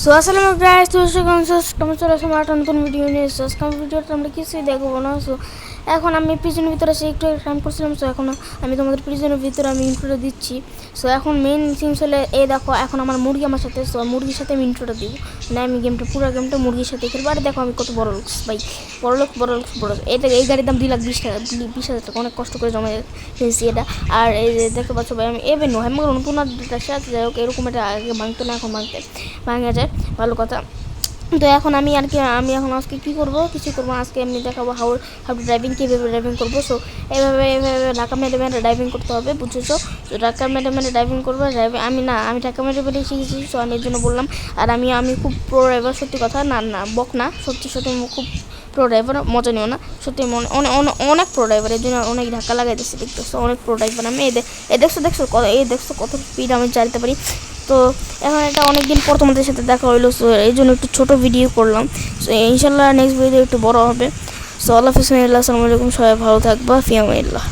So আসসালামু guys, তো কেমন চলে আসছে আমার নতুন ভিডিও নিয়ে। সো আজকে ভিডিওতে আমরা কিছুই দেখবো না। সো এখন আমি প্রিজনের ভিতরে এসে একটু টাইম করছিলাম। সো এখন আমি তোমাদের প্রিজনের ভিতরে আমি ইন্ট্রোটা দিচ্ছি। সো এখন মেইন থিংস হলে এই দেখো, এখন আমার মুরগি আমার সাথে। সো মুরগির সাথে আমি ইন্ট্রোটা দিব, মানে আমি পুরো গেমটা মুরগির সাথে খেলবো। আর দেখো আমি কত বড় লোকস ভাই, বড় লোক। এটা এই গাড়ির দাম 2,20,000 টাকা, 20,000 টাকা। অনেক কষ্ট করে জমা ফেলছি এটা। আর এই যে দেখতে পাচ্ছ ভাই, আমি এবে নয় আমার নতুন সাথে যাই হোক, এরকম একটা আগে ভাঙতো না, এখন ভাঙা যায়, ভালো কথা। তো এখন আমি এখন আজকে কী করবো, কিছু করবো আজকে এমনি দেখাবো হাউ টু ড্রাইভিং, কীভাবে ড্রাইভিং করবো। সো এভাবে ঢাকা মেরে ড্রাইভিং করতে হবে, বুঝেছো? তো ঢাকা মেরে ড্রাইভিং করবো। আমি ঢাকা মেরে শিখেছি। সো আমি এর জন্য বললাম। আর আমি খুব প্রো ড্রাইভার, সত্যি কথা না বক না, সত্যি আমি খুব প্রো ড্রাইভার, মজা নিও না, সত্যি অনেক প্রো ড্রাইভার। এর জন্য অনেক ধাক্কা লাগাইতেছি, দেখতেছো, অনেক প্রো ড্রাইভার আমি। দেখছো কত স্পিড আমি চালাতে পারি। তো এখন এটা অনেক দিন পর তোমাদের সাথে দেখা হইলো। সো এই জন্য একটু ছোটো ভিডিও করলাম। সো ইনশাল্লাহ নেক্সট ভিডিও একটু বড় হবে। সো আল্লাহ হাফিজ, আসসালামু আলাইকুম, সবাই ভালো থাকবা, ফি আমানিল্লাহ।